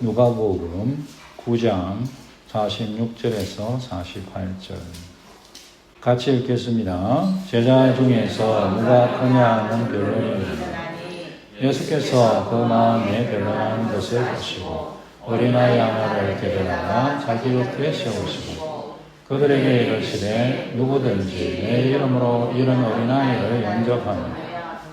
누가복음 9장 46절에서 48절 같이 읽겠습니다. 제자 중에서 누가 크냐는 변론이 예수께서 그 마음에 변론하는 것을 보시고 어린아이 하나를 데려다가 자기 곁에 세우시고 그들에게 이르시되 누구든지 내 이름으로 이런 어린아이를 영접하면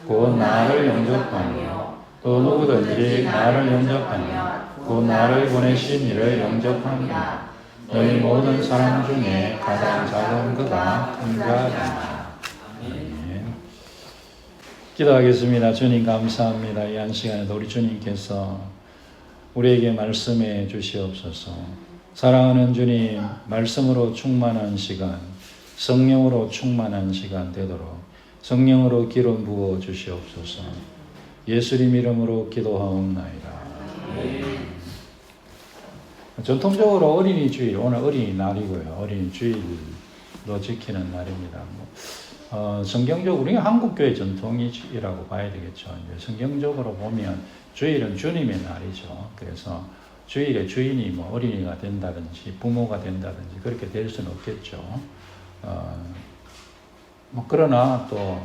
곧 나를 영접하며 또 누구든지 나를 영접하며 곧 나를 보내신 이를 영접하며 너희 모든 사람 중에 가장 작은 그가 큰 자라. 아멘. 기도하겠습니다. 주님 감사합니다. 이 한 시간에도 우리 주님께서 우리에게 말씀해 주시옵소서. 사랑하는 주님, 말씀으로 충만한 시간, 성령으로 충만한 시간 되도록 성령으로 기름 부어 주시옵소서. 예수님 이름으로 기도하옵나이다. 전통적으로 어린이 주일, 오늘 어린이날이고요. 어린이 주일로 지키는 날입니다. 성경적으로 우리가 한국교회 전통이라고 봐야 되겠죠. 성경적으로 보면 주일은 주님의 날이죠. 그래서 주일의 주인이 뭐 어린이가 된다든지 부모가 된다든지 그렇게 될 수는 없겠죠. 그러나 또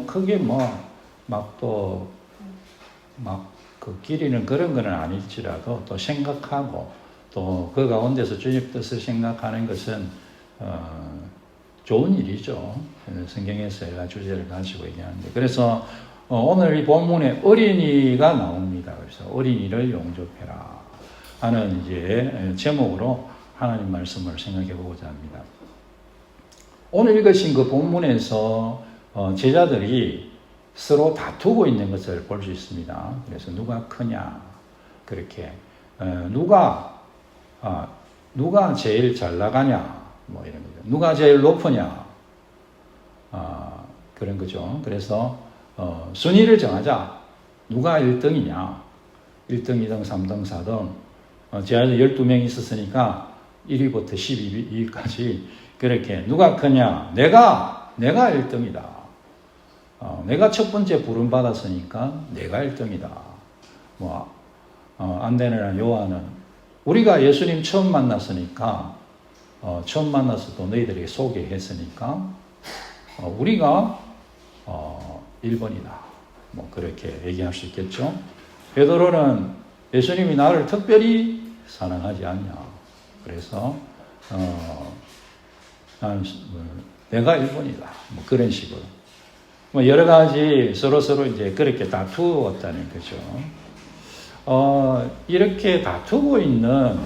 크게 그 기리는 그런 거는 아닐지라도 또 생각하고 또 그 가운데서 주님 뜻을 생각하는 것은 좋은 일이죠. 성경에서 여러 주제를 가지고 얘기하는데 그래서 오늘 이 본문에 어린이가 나옵니다. 그래서 어린이를 용접해라 하는 이제 제목으로 하나님 말씀을 생각해 보고자 합니다. 오늘 읽으신 그 본문에서 제자들이 서로 다투고 있는 것을 볼 수 있습니다. 그래서 누가 크냐 그렇게 누가 제일 잘 나가냐 뭐 이런 거죠. 누가 제일 높으냐 그런 거죠. 그래서 순위를 정하자. 누가 1등이냐 1등, 2등, 3등, 4등 제자들 12명이 있었으니까 1위부터 12위까지 그렇게 누가 크냐 내가 1등이다. 내가 첫 번째 부름 받았으니까 내가 1등이다. 안데네나 요한은 우리가 예수님 처음 만났으니까 처음 만나서 또 너희들에게 소개했으니까 우리가 1번이다. 그렇게 얘기할 수 있겠죠. 베드로는 예수님이 나를 특별히 사랑하지 않냐. 그래서 나는 내가 1번이다. 그런 식으로. 여러 가지 서로 이제 그렇게 다투었다는 거죠. 이렇게 다투고 있는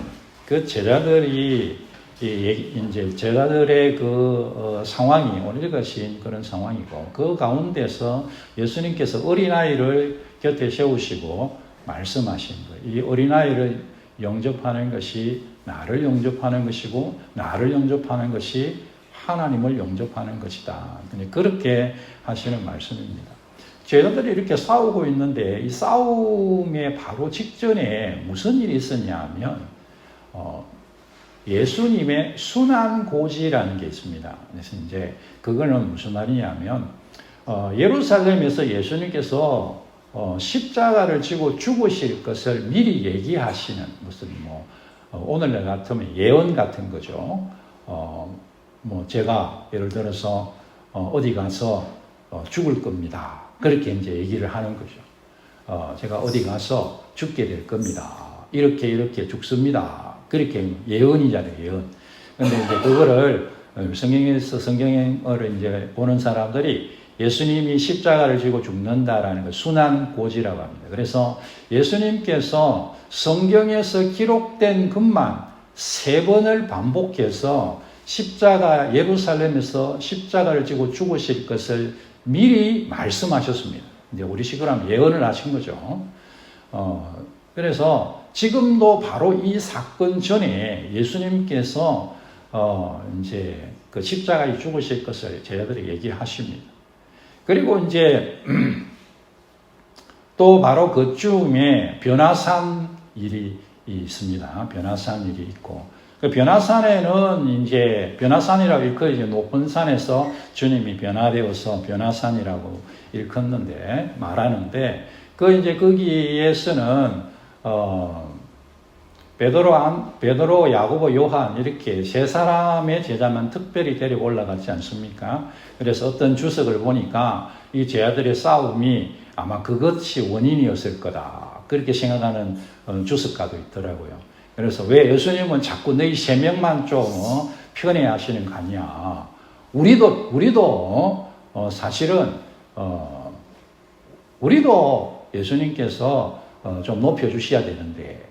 그 제자들이 이제 제자들의 그 상황이 오늘 읽으신 그런 상황이고 그 가운데서 예수님께서 어린아이를 곁에 세우시고 말씀하신 거예요. 이 어린아이를 영접하는 것이 나를 영접하는 것이고 나를 영접하는 것이 하나님을 영접하는 것이다. 그렇게 하시는 말씀입니다. 제자들이 이렇게 싸우고 있는데 이 싸움의 바로 직전에 무슨 일이 있었냐 하면 예수님의 순환고지라는 게 있습니다. 그래서 이제 그거는 무슨 말이냐면 예루살렘에서 예수님께서 십자가를 지고 죽으실 것을 미리 얘기하시는 무슨 오늘날 같으면 예언 같은 거죠. 제가 예를 들어서 어디 가서 죽을 겁니다. 그렇게 이제 얘기를 하는 거죠. 제가 어디 가서 죽게 될 겁니다. 이렇게 죽습니다. 그렇게 예언이잖아요, 예언. 근데 이제 그거를 성경을 이제 보는 사람들이 예수님이 십자가를 지고 죽는다라는 걸 순환고지라고 합니다. 그래서 예수님께서 성경에서 기록된 것만 3번을 반복해서 예루살렘에서 십자가를 지고 죽으실 것을 미리 말씀하셨습니다. 이제 우리식으로 하면 예언을 하신 거죠. 그래서 지금도 바로 이 사건 전에 예수님께서 이제 그 십자가에 죽으실 것을 제자들에게 얘기하십니다. 그리고 이제 또 바로 그쯤에 변화산 일이 있습니다. 변화산 일이 있고 그 변화산에는 이제 변화산이라고 일컬어지는 높은 산에서 주님이 변화되어서 변화산이라고 일컫는데 말하는데 그 이제 거기에서는 베드로, 야고보, 요한 이렇게 세 사람의 제자만 특별히 데리고 올라갔지 않습니까? 그래서 어떤 주석을 보니까 이 제자들의 싸움이 아마 그것이 원인이었을 거다. 그렇게 생각하는 주석가도 있더라고요. 그래서 왜 예수님은 자꾸 너희 세 명만 좀 편애하시는 거 아니야. 우리도 사실은 우리도 예수님께서 좀 높여주셔야 되는데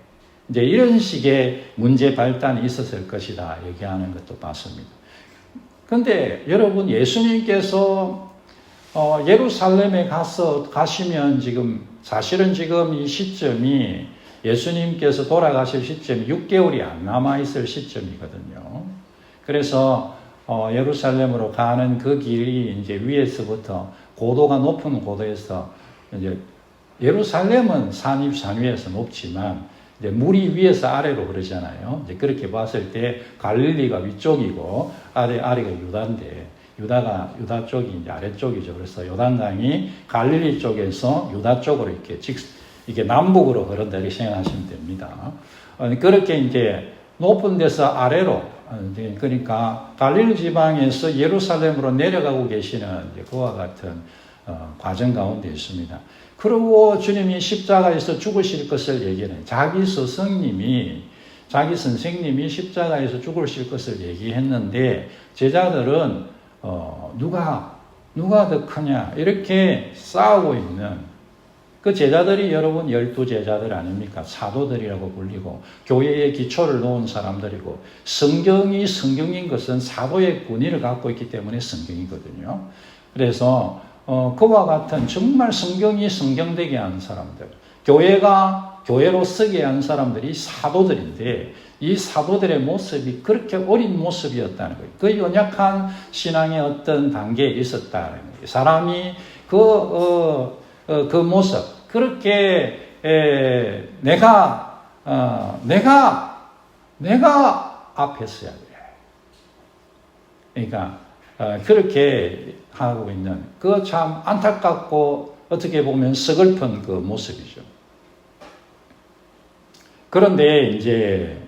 이제 이런 식의 문제 발단이 있었을 것이다 얘기하는 것도 봤습니다. 그런데 여러분 예수님께서 예루살렘에 가시면 사실은 지금 이 시점이 예수님께서 돌아가실 시점이 6개월이 안 남아있을 시점이거든요. 그래서 예루살렘으로 가는 그 길이 이제 위에서부터 고도가 높은 고도에서 이제 예루살렘은 산 위에서 높지만 이제 물이 위에서 아래로 흐르잖아요. 이제 그렇게 봤을 때 갈릴리가 위쪽이고 아래가 유다인데 유다 쪽이 이제 아래쪽이죠. 그래서 요단강이 갈릴리 쪽에서 유다 쪽으로 이게 남북으로 흐른다 이렇게 생각하시면 됩니다. 그렇게 이제 높은 데서 아래로 그러니까 갈릴리 지방에서 예루살렘으로 내려가고 계시는 그와 같은 과정 가운데 있습니다. 그리고 주님이 십자가에서 죽으실 것을 얘기해요. 자기 선생님이 십자가에서 죽으실 것을 얘기했는데 제자들은 누가 더 크냐 이렇게 싸우고 있는 그 제자들이 여러분 12제자들 아닙니까? 사도들이라고 불리고 교회의 기초를 놓은 사람들이고 성경인 것은 사도의 권위를 갖고 있기 때문에 성경이거든요. 그래서 그와 같은 정말 성경이 성경되게 하는 사람들, 교회가 교회로 쓰게 한 사람들이 사도들인데 이 사도들의 모습이 그렇게 어린 모습이었다는 거예요. 그 연약한 신앙의 어떤 단계에 있었다는 거예요. 사람이 그 모습, 그렇게 내가 앞에 서야 돼. 그러니까 그렇게 하고 있는 그 참 안타깝고 어떻게 보면 서글픈 그 모습이죠. 그런데 이제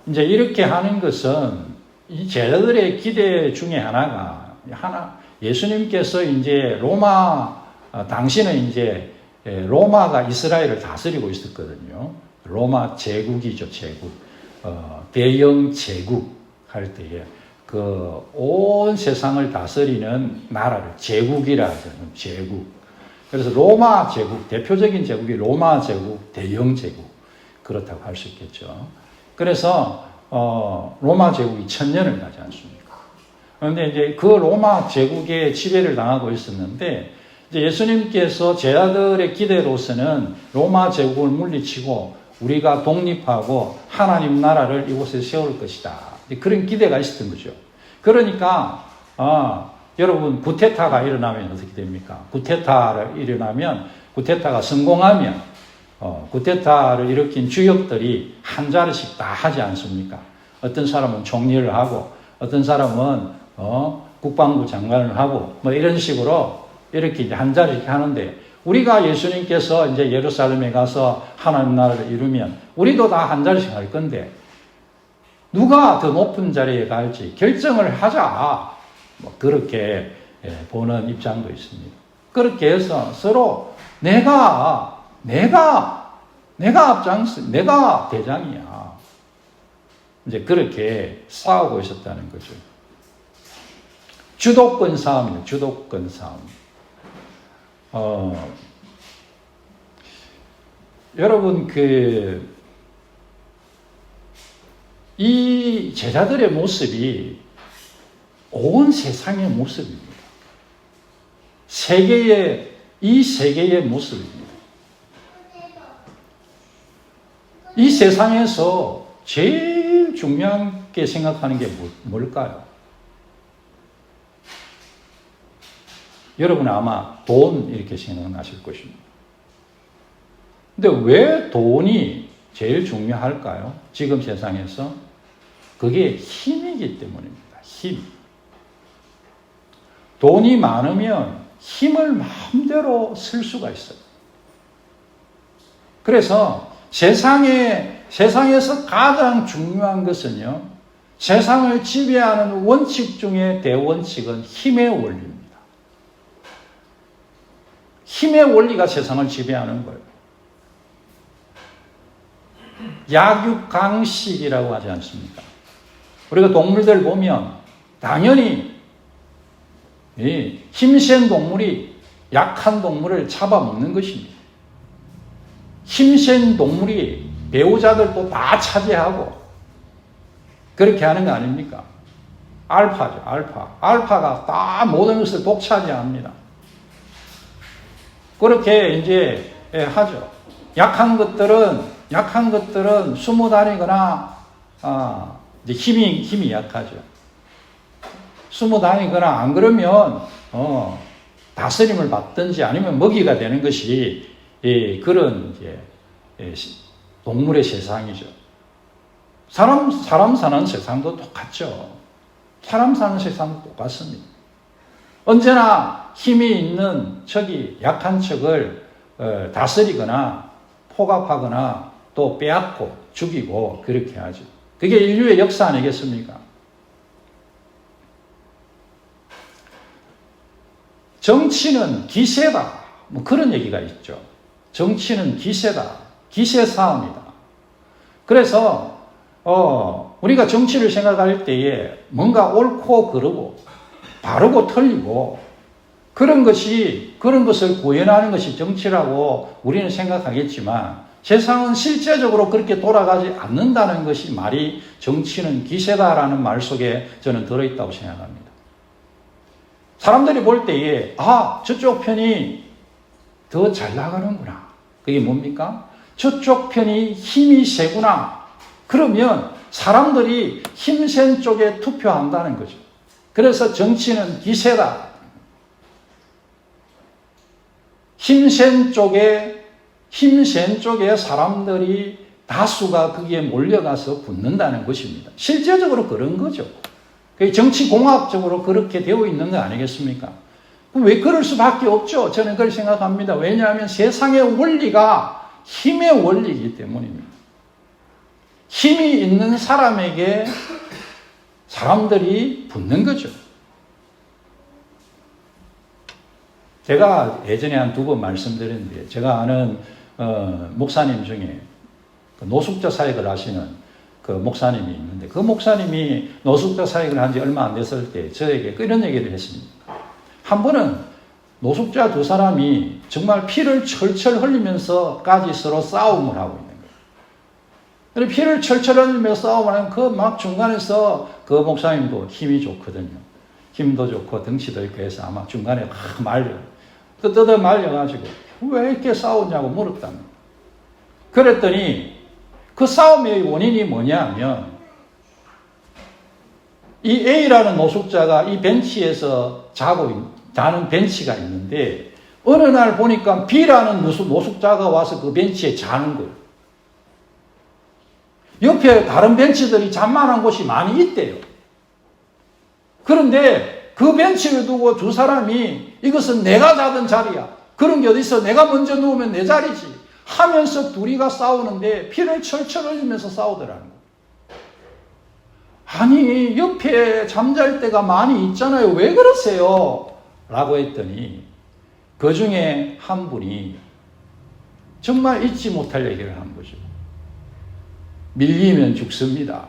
이렇게 하는 것은 이 제자들의 기대 중에 하나 예수님께서 이제 당시는 이제 로마가 이스라엘을 다스리고 있었거든요. 로마 제국이죠, 제국. 대영 제국 할 때에 온 세상을 다스리는 나라를 제국이라 하죠. 제국. 그래서 로마 제국, 대표적인 제국이 로마 제국, 대영 제국. 그렇다고 할 수 있겠죠. 그래서, 로마 제국이 1000년을 가지 않습니까? 그런데 이제 그 로마 제국의 지배를 당하고 있었는데, 이제 예수님께서 제자들의 기대로서는 로마 제국을 물리치고 우리가 독립하고 하나님 나라를 이곳에 세울 것이다. 그런 기대가 있었던 거죠. 그러니까, 여러분, 구테타가 일어나면 어떻게 됩니까? 구테타가 성공하면, 구테타를 일으킨 주역들이 한 자리씩 다 하지 않습니까? 어떤 사람은 총리를 하고, 어떤 사람은, 국방부 장관을 하고, 뭐 이런 식으로 이렇게 이제 한 자리씩 하는데, 우리가 예수님께서 이제 예루살렘에 가서 하나님 나라를 이루면, 우리도 다 한 자리씩 할 건데, 누가 더 높은 자리에 갈지 결정을 하자. 뭐 그렇게 보는 입장도 있습니다. 그렇게 해서 서로 내가 대장이야. 이제 그렇게 싸우고 있었다는 거죠. 주도권 싸움이에요. 주도권 싸움. 여러분 이 제자들의 모습이 온 세상의 모습입니다. 이 세계의 모습입니다. 이 세상에서 제일 중요하게 생각하는 게 뭘까요? 여러분은 아마 돈 이렇게 생각하실 것입니다. 근데 왜 돈이 제일 중요할까요? 지금 세상에서 그게 힘이기 때문입니다. 힘. 돈이 많으면 힘을 마음대로 쓸 수가 있어요. 그래서 세상에서 가장 중요한 것은요, 세상을 지배하는 원칙 중에 대원칙은 힘의 원리입니다. 힘의 원리가 세상을 지배하는 거예요. 약육강식이라고 하지 않습니까? 우리가 동물들 보면 당연히 이 힘센 동물이 약한 동물을 잡아먹는 것입니다. 힘센 동물이 배우자들도 다 차지하고 그렇게 하는 거 아닙니까? 알파죠, 알파. 알파가 다 모든 것을 독차지합니다. 그렇게 이제 하죠. 약한 것들은 숨어 다니거나, 이제 힘이 약하죠. 숨어 다니거나 안 그러면, 다스림을 받든지 아니면 먹이가 되는 것이, 그런 이제, 동물의 세상이죠. 사람 사는 세상도 똑같죠. 사람 사는 세상도 똑같습니다. 언제나 힘이 있는 척이 약한 척을 다스리거나 포갑하거나 또 빼앗고 죽이고 그렇게 하죠. 그게 인류의 역사 아니겠습니까? 정치는 기세다. 뭐 그런 얘기가 있죠. 정치는 기세다. 기세 싸움이다. 그래서 우리가 정치를 생각할 때에 뭔가 옳고 그르고 바르고 틀리고 그런 것을 구현하는 것이 정치라고 우리는 생각하겠지만 세상은 실제적으로 그렇게 돌아가지 않는다는 것이 말이 정치는 기세다라는 말 속에 저는 들어있다고 생각합니다. 사람들이 볼 때에 저쪽 편이 더 잘 나가는구나. 그게 뭡니까? 저쪽 편이 힘이 세구나. 그러면 사람들이 힘센 쪽에 투표한다는 거죠. 그래서 정치는 기세다. 힘센 쪽에 사람들이 다수가 거기에 몰려가서 붙는다는 것입니다. 실제적으로 그런 거죠. 정치공학적으로 그렇게 되어 있는 거 아니겠습니까? 왜 그럴 수밖에 없죠? 저는 그렇게 생각합니다. 왜냐하면 세상의 원리가 힘의 원리이기 때문입니다. 힘이 있는 사람에게 사람들이 붙는 거죠. 제가 예전에 한 2번 말씀드렸는데, 제가 아는 목사님 중에 노숙자 사역을 하시는 그 목사님이 있는데, 그 목사님이 노숙자 사역을 한 지 얼마 안 됐을 때 저에게 이런 얘기를 했습니다. 한 번은 노숙자 2사람이 정말 피를 철철 흘리면서까지 서로 싸움을 하고 있는 거예요. 피를 철철 흘리면서 싸움을 하면 그 막 중간에서 그 목사님도 힘이 좋거든요. 힘도 좋고 덩치도 있고 해서 아마 중간에 막 뜯어 말려가지고 왜 이렇게 싸우냐고 물었답니다. 그랬더니 그 싸움의 원인이 뭐냐면 이 A라는 노숙자가 이 벤치에서 자는 벤치가 있는데 어느 날 보니까 B라는 노숙자가 와서 그 벤치에 자는 거예요. 옆에 다른 벤치들이 잠만한 곳이 많이 있대요. 그런데 그 벤치를 두고 2사람이 이것은 내가 자던 자리야. 그런 게 어딨어. 내가 먼저 누우면 내 자리지. 하면서 둘이가 싸우는데 피를 철철 흘리면서 싸우더라는 거예요. 아니, 옆에 잠잘 때가 많이 있잖아요. 왜 그러세요? 라고 했더니 그 중에 한 분이 정말 잊지 못할 얘기를 한 거죠. 밀리면 죽습니다.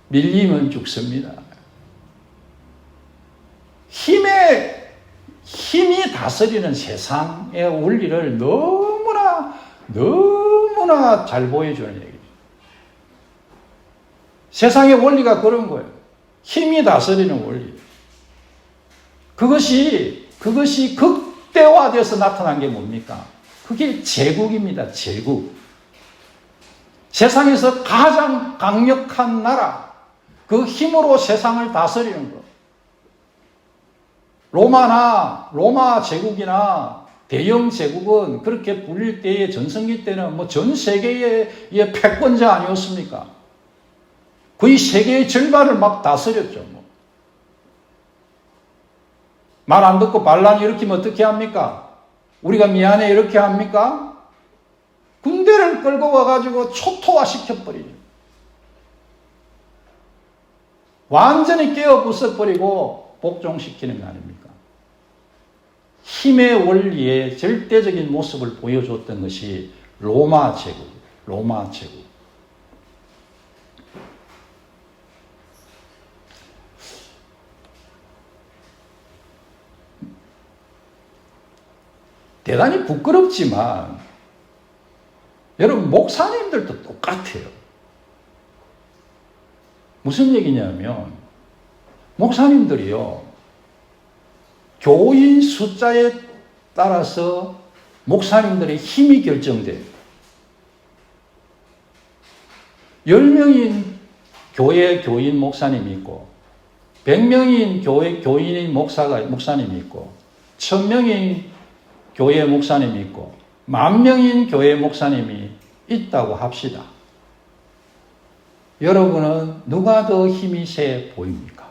밀리면 죽습니다. 힘이 다스리는 세상의 원리를 너무나 잘 보여주는 얘기죠. 세상의 원리가 그런 거예요. 힘이 다스리는 원리. 그것이 극대화돼서 나타난 게 뭡니까? 그게 제국입니다. 제국. 세상에서 가장 강력한 나라, 그 힘으로 세상을 다스리는 것. 로마 제국이나 대영 제국은 그렇게 불릴 때의 전성기 때는 뭐 전 세계의 패권자 아니었습니까? 거의 세계의 절반을 막 다스렸죠. 뭐. 말 안 듣고 반란 일으키면 어떻게 합니까? 우리가 미안해 이렇게 합니까? 군대를 끌고 와가지고 초토화 시켜버리죠. 완전히 깨어 부숴버리고 복종시키는 거 아닙니까? 힘의 원리의 절대적인 모습을 보여줬던 것이 로마 제국, 로마 제국. 대단히 부끄럽지만 여러분 목사님들도 똑같아요. 무슨 얘기냐면 목사님들이요 교인 숫자에 따라서 목사님들의 힘이 결정돼요. 10명인 교회 교인 목사님이 있고 100명인 교회 교인인 목사님이 있고 1000명인 교회 목사님이 있고 10,000명인 교회 목사님이 있다고 합시다. 여러분은 누가 더 힘이 세 보입니까?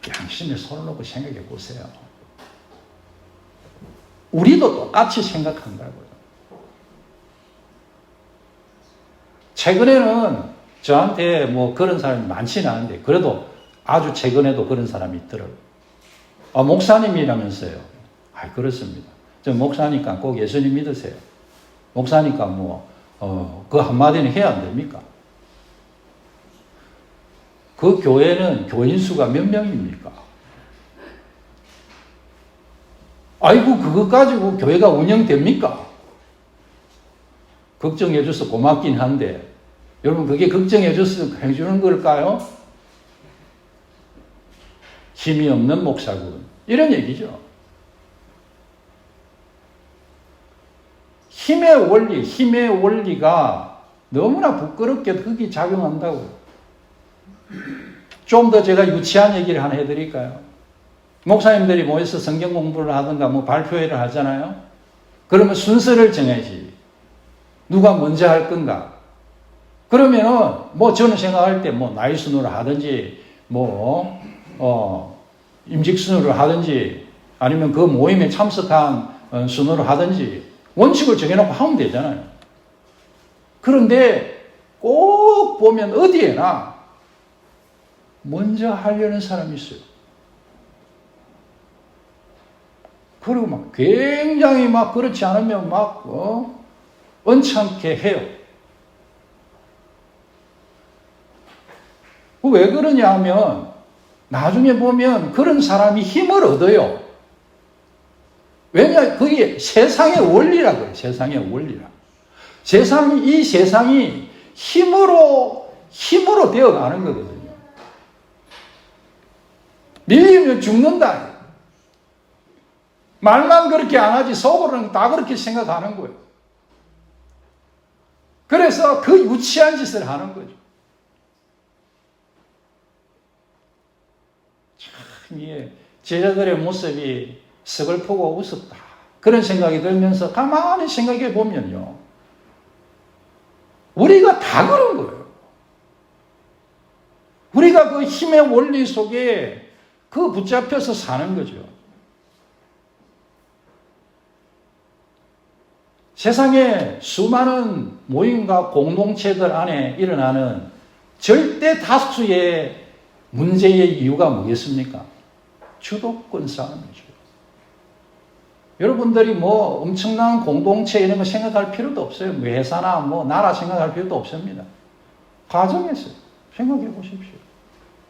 양심에 손을 놓고 생각해 보세요. 우리도 똑같이 생각한다고요. 최근에는 저한테 뭐 그런 사람이 많지는 않은데 그래도 아주 최근에도 그런 사람이 있더라고요. 목사님이라면서요. 그렇습니다. 저 목사니까 꼭 예수님 믿으세요. 목사니까 그 한마디는 해야 안 됩니까? 그 교회는 교인 수가 몇 명입니까? 아이고, 그것 가지고 교회가 운영됩니까? 걱정해줘서 고맙긴 한데, 여러분, 그게 걱정해줘서 해주는 걸까요? 힘이 없는 목사군. 이런 얘기죠. 힘의 원리가 너무나 부끄럽게 거기 작용한다고요. 좀 더 제가 유치한 얘기를 하나 해드릴까요? 목사님들이 모여서 성경 공부를 하든가 발표회를 하잖아요. 그러면 순서를 정해야지. 누가 먼저 할 건가? 그러면은 저는 생각할 때 나이 순으로 하든지 임직 순으로 하든지 아니면 그 모임에 참석한 순으로 하든지 원칙을 정해놓고 하면 되잖아요. 그런데 꼭 보면 어디에나 먼저 하려는 사람이 있어요. 그리고 굉장히 그렇지 않으면 언짢게 해요. 왜 그러냐 하면 나중에 보면 그런 사람이 힘을 얻어요. 왜냐, 그게 세상의 원리라 그래요. 세상의 원리라. 이 세상이 힘으로 되어 가는 거거든요. 밀리면 죽는다. 말만 그렇게 안 하지 속으로는 다 그렇게 생각하는 거예요. 그래서 그 유치한 짓을 하는 거죠. 참, 이게 제자들의 모습이 서글프고 우습다. 그런 생각이 들면서 가만히 생각해 보면요. 우리가 다 그런 거예요. 우리가 그 힘의 원리 속에 붙잡혀서 사는 거죠. 세상에 수많은 모임과 공동체들 안에 일어나는 절대 다수의 문제의 이유가 뭐겠습니까? 주도권 싸움이죠. 여러분들이 엄청난 공동체 이런 거 생각할 필요도 없어요. 회사나 나라 생각할 필요도 없습니다. 가정에서 생각해 보십시오.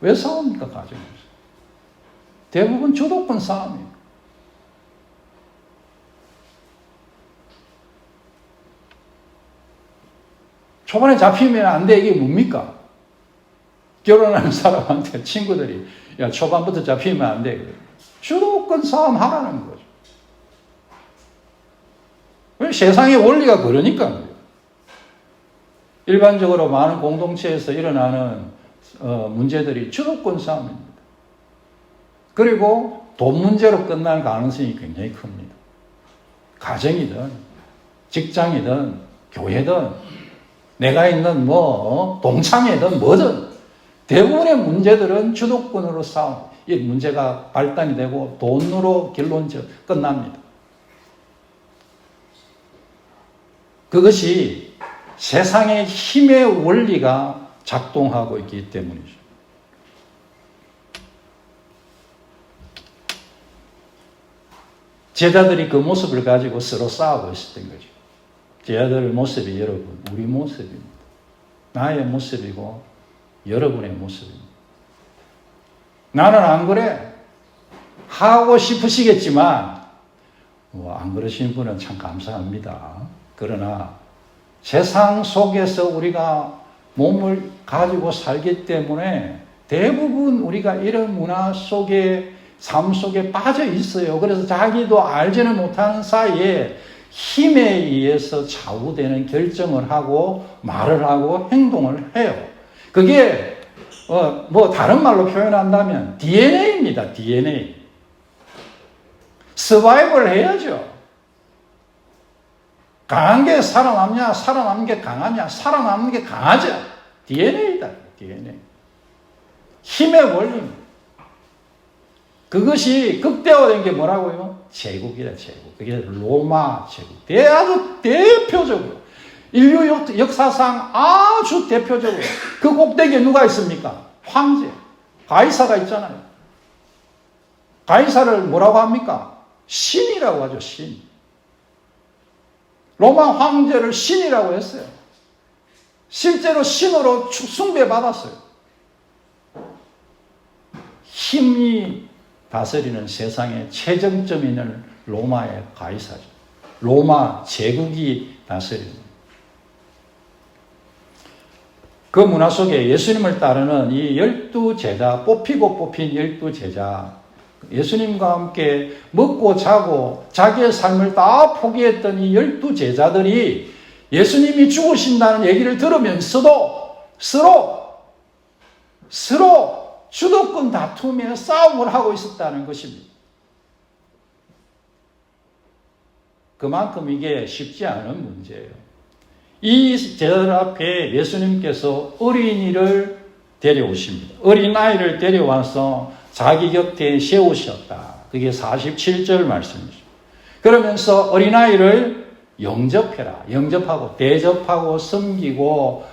왜 싸웁니까, 가정에서? 대부분 주도권 싸움이에요. 초반에 잡히면 안 돼. 이게 뭡니까? 결혼하는 사람한테 친구들이 초반부터 잡히면 안 돼. 주도권 싸움 하라는 거죠. 세상의 원리가 그러니까요. 일반적으로 많은 공동체에서 일어나는 문제들이 주도권 싸움입니다. 그리고 돈 문제로 끝날 가능성이 굉장히 큽니다. 가정이든 직장이든 교회든 내가 있는 동창회든 뭐든 대부분의 문제들은 주도권으로 싸움. 이 문제가 발단이 되고 돈으로 결론 끝납니다. 그것이 세상의 힘의 원리가 작동하고 있기 때문이죠. 제자들이 그 모습을 가지고 서로 싸우고 있었던 거죠. 제자들의 모습이 여러분, 우리 모습입니다. 나의 모습이고 여러분의 모습입니다. 나는 안 그래. 하고 싶으시겠지만 안 그러시는 분은 참 감사합니다. 그러나 세상 속에서 우리가 몸을 가지고 살기 때문에 대부분 우리가 이런 문화 속에 삶 속에 빠져 있어요. 그래서 자기도 알지는 못하는 사이에 힘에 의해서 좌우되는 결정을 하고 말을 하고 행동을 해요. 그게 다른 말로 표현한다면 DNA입니다. DNA. 서바이벌 해야죠. 강한 게 살아남냐, 살아남는 게 강하냐, 살아남는 게 강하죠. DNA다. DNA. 힘의 원리입니다. 그것이 극대화된 게 뭐라고요? 제국이다, 제국. 그게 로마 제국. 아주 대표적으로. 인류 역사상 아주 대표적으로. 그 꼭대기에 누가 있습니까? 황제. 가이사가 있잖아요. 가이사를 뭐라고 합니까? 신이라고 하죠, 신. 로마 황제를 신이라고 했어요. 실제로 신으로 숭배받았어요. 힘이 다스리는 세상의 최정점이 있는 로마의 가이사죠. 로마 제국이 다스리는. 그 문화 속에 예수님을 따르는 이 12제자, 뽑히고 뽑힌 12제자, 예수님과 함께 먹고 자고 자기의 삶을 다 포기했던 이 12제자들이 예수님이 죽으신다는 얘기를 들으면서도 서로 주도권 다툼에 싸움을 하고 있었다는 것입니다. 그만큼 이게 쉽지 않은 문제예요. 이 제자들 앞에 예수님께서 어린이를 데려오십니다. 어린아이를 데려와서 자기 곁에 세우셨다. 그게 47절 말씀이죠. 그러면서 어린아이를 영접해라. 영접하고 대접하고 섬기고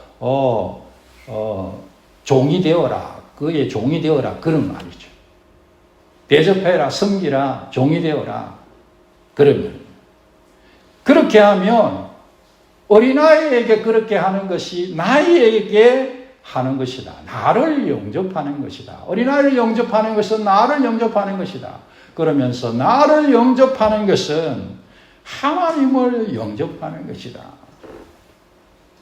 종이 되어라. 그의 종이 되어라. 그런 말이죠. 대접해라. 섬기라. 종이 되어라. 그러면 그렇게 하면 어린아이에게 그렇게 하는 것이 나에게 하는 것이다. 나를 영접하는 것이다. 어린아이를 영접하는 것은 나를 영접하는 것이다. 그러면서 나를 영접하는 것은 하나님을 영접하는 것이다.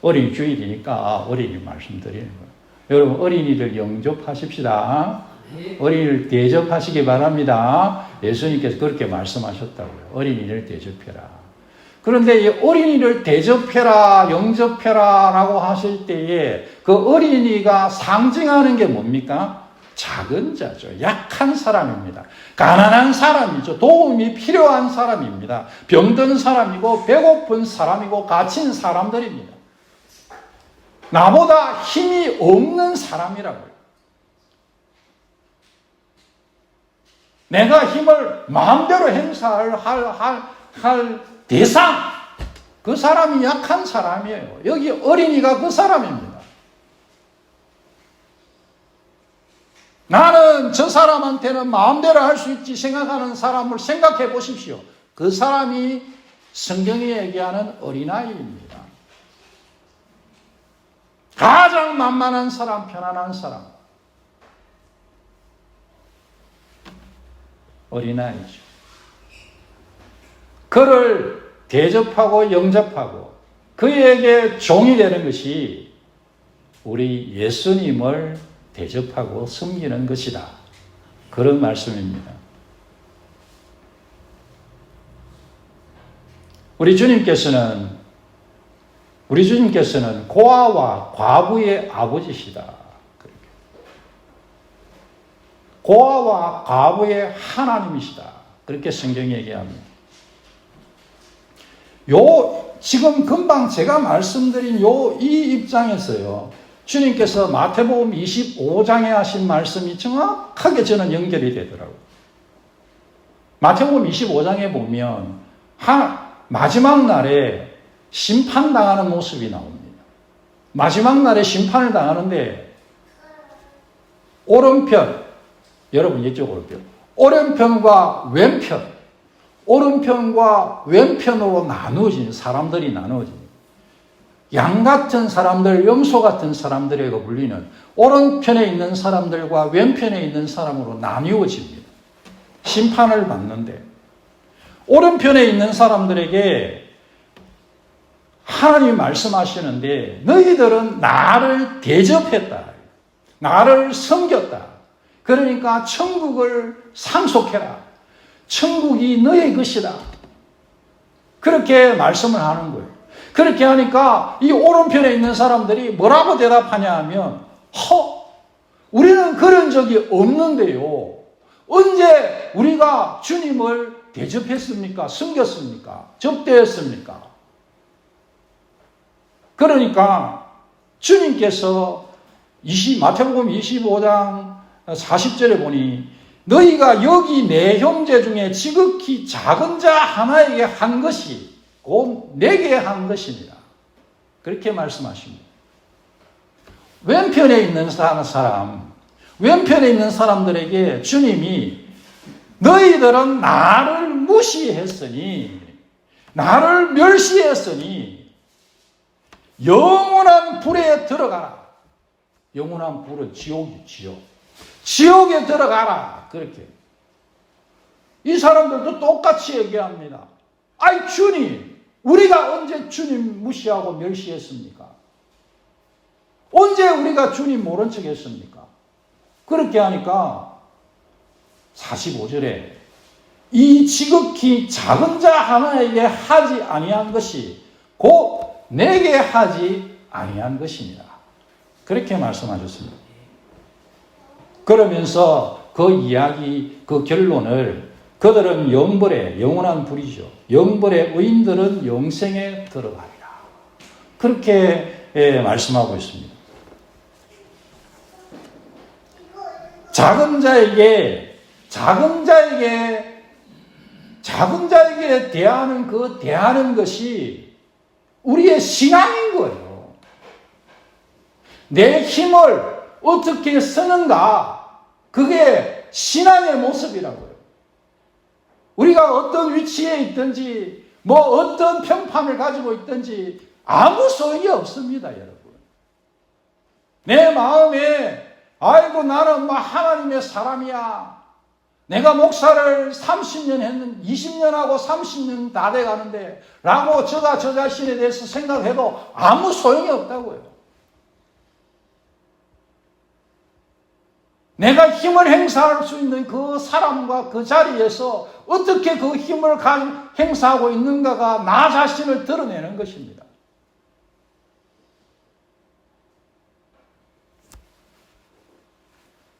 어린이 주일이니까 어린이 말씀드리는 거예요. 여러분 어린이들 영접하십시다. 어린이를 대접하시기 바랍니다. 예수님께서 그렇게 말씀하셨다고요. 어린이를 대접해라. 그런데 이 어린이를 대접해라, 영접해라 라고 하실 때에 그 어린이가 상징하는 게 뭡니까? 작은 자죠. 약한 사람입니다. 가난한 사람이죠. 도움이 필요한 사람입니다. 병든 사람이고 배고픈 사람이고 갇힌 사람들입니다. 나보다 힘이 없는 사람이라고요. 내가 힘을 마음대로 행사할 대상, 그 사람이 약한 사람이에요. 여기 어린이가 그 사람입니다. 나는 저 사람한테는 마음대로 할 수 있지 생각하는 사람을 생각해 보십시오. 그 사람이 성경이 얘기하는 어린아이입니다. 가장 만만한 사람, 편안한 사람. 어린아이죠. 그를 대접하고 영접하고 그에게 종이 되는 것이 우리 예수님을 대접하고 섬기는 것이다. 그런 말씀입니다. 우리 주님께서는 고아와 과부의 아버지시다. 고아와 과부의 하나님이시다. 그렇게 성경이 얘기합니다. 지금 금방 제가 말씀드린 이 입장에서요, 주님께서 마태복음 25장에 하신 말씀이 정확하게 저는 연결이 되더라고요. 마태복음 25장에 보면 마지막 날에 심판당하는 모습이 나옵니다. 마지막 날에 심판을 당하는데 오른편, 여러분 이쪽으로 펴. 오른편과 왼편, 오른편과 왼편으로 나누어진 사람들이 나누어진 양 같은 사람들, 염소 같은 사람들에게 불리는 오른편에 있는 사람들과 왼편에 있는 사람으로 나뉘어집니다. 심판을 받는데 오른편에 있는 사람들에게 하나님이 말씀하시는데 너희들은 나를 대접했다. 나를 섬겼다. 그러니까 천국을 상속해라. 천국이 너의 것이다. 그렇게 말씀을 하는 거예요. 그렇게 하니까 이 오른편에 있는 사람들이 뭐라고 대답하냐 하면 우리는 그런 적이 없는데요. 언제 우리가 주님을 대접했습니까? 섬겼습니까? 접대했습니까? 그러니까 주님께서 마태복음 25장 40절에 보니 너희가 여기 내 형제 중에 지극히 작은 자 하나에게 한 것이 곧 내게 한 것이니라. 그렇게 말씀하십니다. 왼편에 있는 왼편에 있는 사람들에게 주님이 너희들은 나를 무시했으니, 나를 멸시했으니 영원한 불에 들어가라. 영원한 불은 지옥이 지옥에 들어가라. 그렇게. 이 사람들도 똑같이 얘기합니다. 아이 주님, 우리가 언제 주님 무시하고 멸시했습니까? 언제 우리가 주님 모른 척 했습니까? 그렇게 하니까 45절에 이 지극히 작은 자 하나에게 하지 아니한 것이 곧 내게 하지 아니한 것이니라. 그렇게 말씀하셨습니다. 그러면서 그 이야기, 그 결론을 그들은 영벌에, 영원한 불이죠. 영벌의 의인들은 영생에 들어가리라. 그렇게 말씀하고 있습니다. 작은 자에게 대하는 것이 우리의 신앙인 거예요. 내 힘을 어떻게 쓰는가, 그게 신앙의 모습이라고요. 우리가 어떤 위치에 있든지, 어떤 평판을 가지고 있든지 아무 소용이 없습니다, 여러분. 내 마음에 아이고 나는 하나님의 사람이야. 내가 목사를 30년 했는 20년하고 30년 다 돼가는데 라고 저 자신에 대해서 생각해도 아무 소용이 없다고요. 내가 힘을 행사할 수 있는 그 사람과 그 자리에서 어떻게 그 힘을 행사하고 있는가가 나 자신을 드러내는 것입니다.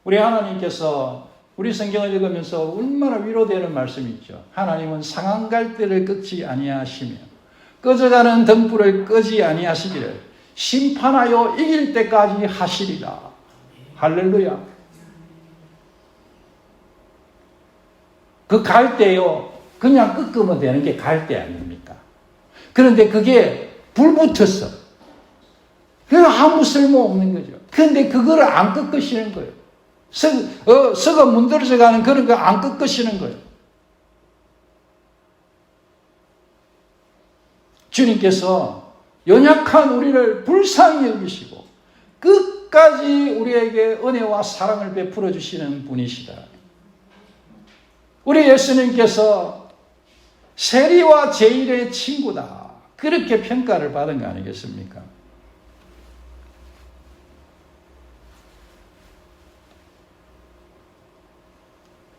우리 하나님께서 우리 성경을 읽으면서 얼마나 위로되는 말씀이 있죠. 하나님은 상한 갈대를 꺾지 아니하시며 꺼져가는 등불을 끄지 아니하시기를 심판하여 이길 때까지 하시리라. 할렐루야. 그 갈대요, 그냥 꺾으면 되는 게 갈대 아닙니까? 그런데 그게 불 붙었어. 그게 아무 쓸모없는 거죠. 그런데 그거를 안 꺾으시는 거예요. 썩어 문드러져 가는 그런 거 안 꺾으시는 거예요. 주님께서 연약한 우리를 불쌍히 여기시고 끝까지 우리에게 은혜와 사랑을 베풀어 주시는 분이시다. 우리 예수님께서 세리와 제일의 친구다. 그렇게 평가를 받은 거 아니겠습니까?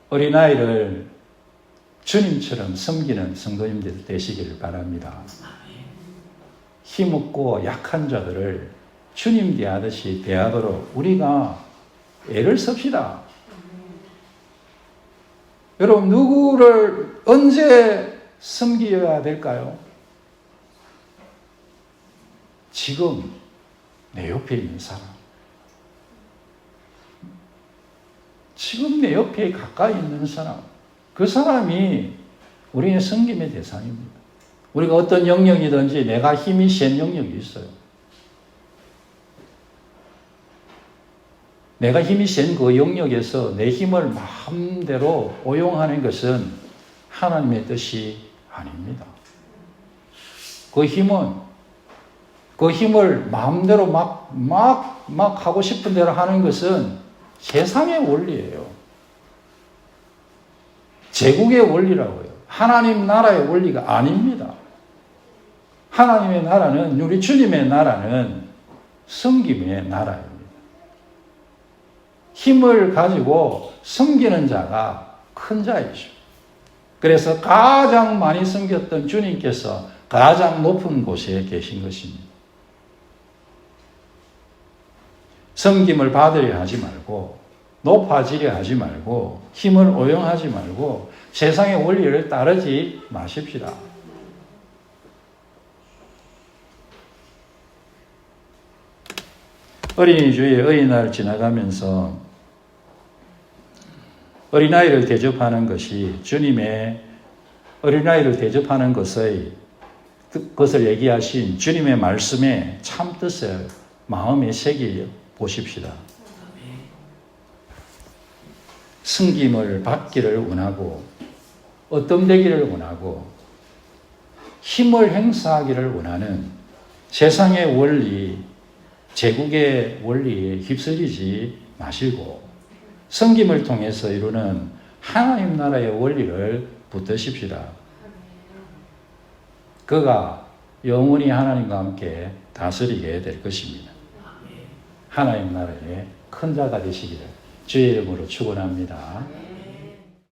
어린아이를 주님처럼 섬기는 성도님들 되시기를 바랍니다. 힘없고 약한 자들을 주님 대하듯이 대하도록 우리가 애를 씁시다. 여러분, 누구를 언제 섬겨야 될까요? 지금 내 옆에 있는 사람. 지금 내 옆에 가까이 있는 사람, 그 사람이 우리의 섬김의 대상입니다. 우리가 어떤 영역이든지 내가 힘이 센 영역이 있어요. 내가 힘이 센 그 영역에서 내 힘을 마음대로 오용하는 것은 하나님의 뜻이 아닙니다. 그 힘을 마음대로 막 하고 싶은 대로 하는 것은 세상의 원리예요. 제국의 원리라고요. 하나님 나라의 원리가 아닙니다. 하나님의 나라는, 우리 주님의 나라는 섬김의 나라입니다. 힘을 가지고 섬기는 자가 큰 자이죠. 그래서 가장 많이 섬겼던 주님께서 가장 높은 곳에 계신 것입니다. 섬김을 받으려 하지 말고, 높아지려 하지 말고, 힘을 오용하지 말고 세상의 원리를 따르지 마십시다. 어린이주의 어린이날 지나가면서 어린아이를 대접하는 것이 주님의 어린아이를 대접하는 것을 얘기하신 주님의 말씀에 참 뜻을 마음에 새겨 보십시다. 승김을 받기를 원하고, 어뜸되기를 원하고, 힘을 행사하기를 원하는 세상의 원리, 제국의 원리에 휩쓸리지 마시고 섬김을 통해서 이루는 하나님 나라의 원리를 붙드십시다. 그가 영원히 하나님과 함께 다스리게 될 것입니다. 하나님 나라의 큰 자가 되시기를 주의 이름으로 축원합니다.